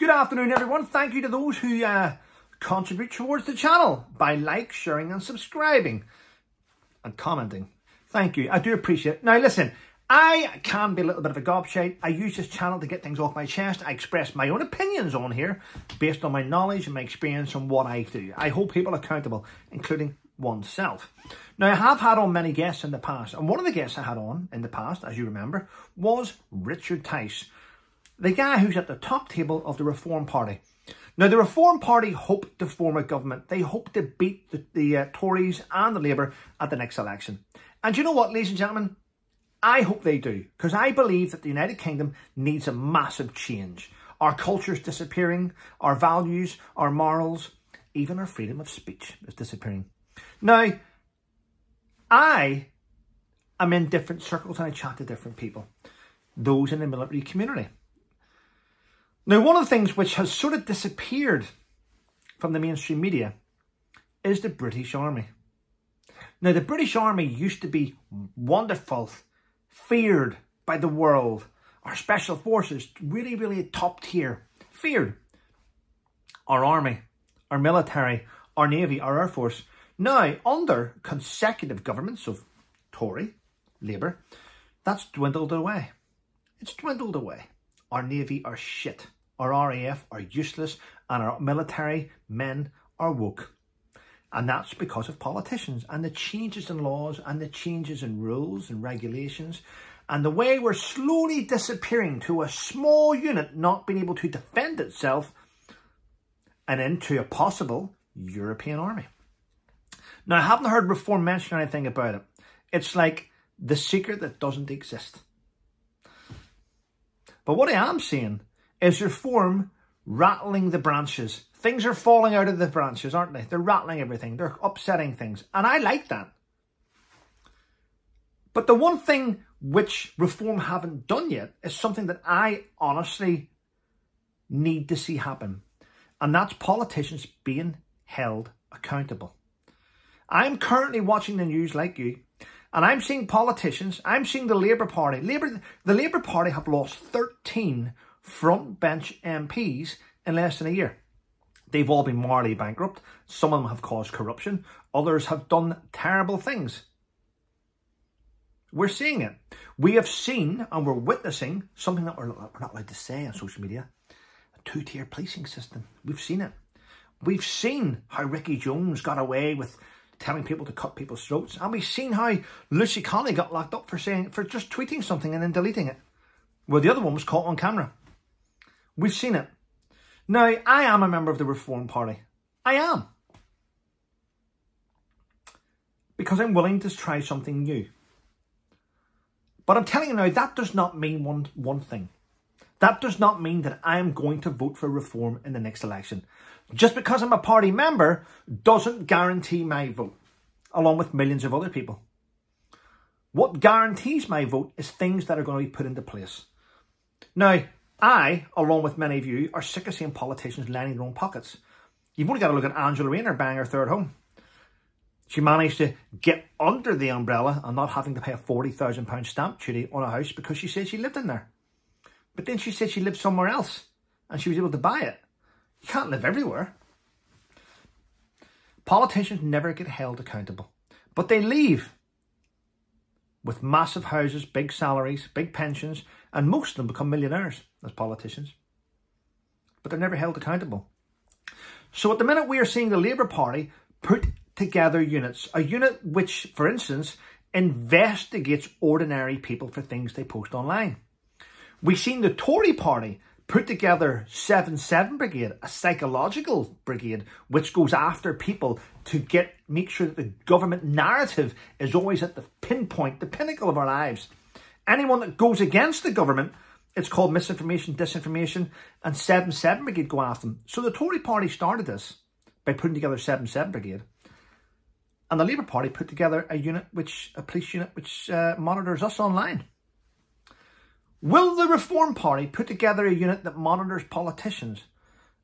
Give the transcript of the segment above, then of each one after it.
Good afternoon, everyone. Thank you to those who contribute towards the channel by like, sharing and subscribing and commenting. Thank you. I do appreciate it. Now, listen, I can be a little bit of a gobshite. I use this channel to get things off my chest. I express my own opinions on here based on my knowledge and my experience and what I do. I hold people accountable, including oneself. Now, I have had on many guests in the past, and one of the guests I had on in the past, as you remember, was Richard Tice, the guy who's at the top table of the Reform Party. Now, the Reform Party hope to form a government. They hope to beat the Tories and the Labour at the next election. And you know what, ladies and gentlemen? I hope they do, because I believe that the United Kingdom needs a massive change. Our culture is disappearing, our values, our morals, even our freedom of speech is disappearing. Now, I am in different circles and I chat to different people, those in the military community. Now, one of the things which has sort of disappeared from the mainstream media is the British Army. Now, the British Army used to be wonderful, feared by the world. Our special forces, really, really top tier, feared. Our army, our military, our navy, our air force. Now, under consecutive governments of Tory, Labour, that's dwindled away. It's dwindled away. Our navy are shit. Our RAF are useless. And our military men are woke. And that's because of politicians and the changes in laws and the changes in rules and regulations and the way we're slowly disappearing to a small unit not being able to defend itself and into a possible European army. Now, I haven't heard Reform mention anything about it. It's like the secret that doesn't exist. But what I am seeing is Reform rattling the branches. Things are falling out of the branches, aren't they? They're rattling everything. They're upsetting things. And I like that. But the one thing which Reform haven't done yet is something that I honestly need to see happen. And that's politicians being held accountable. I'm currently watching the news like you. And I'm seeing politicians, I'm seeing the Labour Party. The Labour Party have lost 13 front bench MPs in less than a year. They've all been morally bankrupt. Some of them have caused corruption. Others have done terrible things. We're seeing it. We have seen and we're witnessing something that we're not allowed to say on social media. A two-tier policing system. We've seen it. We've seen how Ricky Jones got away with telling people to cut people's throats. And we've seen how Lucy Connolly got locked up for just tweeting something and then deleting it. Where the other one was caught on camera. We've seen it. Now, I am a member of the Reform Party. I am. Because I'm willing to try something new. But I'm telling you now, that does not mean one thing. That does not mean that I am going to vote for Reform in the next election. Just because I'm a party member doesn't guarantee my vote, along with millions of other people. What guarantees my vote is things that are going to be put into place. Now, I, along with many of you, are sick of seeing politicians lining their own pockets. You've only got to look at Angela Rayner buying her third home. She managed to get under the umbrella and not having to pay a £40,000 stamp duty on a house because she said she lived in there. But then she said she lived somewhere else and she was able to buy it. You can't live everywhere. Politicians never get held accountable, but they leave with massive houses, big salaries, big pensions, and most of them become millionaires as politicians. But they're never held accountable. So at the minute we are seeing the Labour Party put together units, a unit which, for instance, investigates ordinary people for things they post online. We've seen the Tory Party put together 7-7 Brigade, a psychological brigade, which goes after people to make sure that the government narrative is always at the pinpoint, the pinnacle of our lives. Anyone that goes against the government, it's called misinformation, disinformation, and 7-7 Brigade go after them. So the Tory Party started this by putting together 7-7 Brigade. And the Labour Party put together a police unit which monitors us online. Will the Reform Party put together a unit that monitors politicians?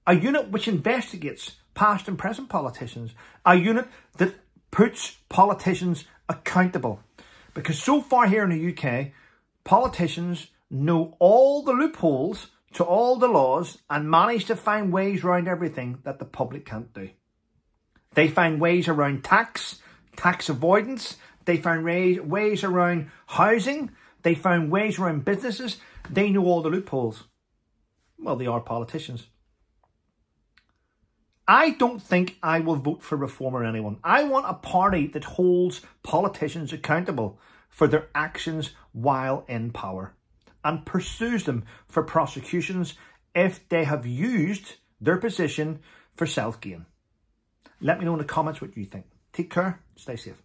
A unit which investigates past and present politicians? A unit that puts politicians accountable? Because so far here in the UK, politicians know all the loopholes to all the laws and manage to find ways around everything that the public can't do. They find ways around tax avoidance. They found ways around housing. They found ways around businesses. They know all the loopholes. Well, they are politicians. I don't think I will vote for Reform or anyone. I want a party that holds politicians accountable for their actions while in power and pursues them for prosecutions if they have used their position for self-gain. Let me know in the comments what you think. Take care. Stay safe.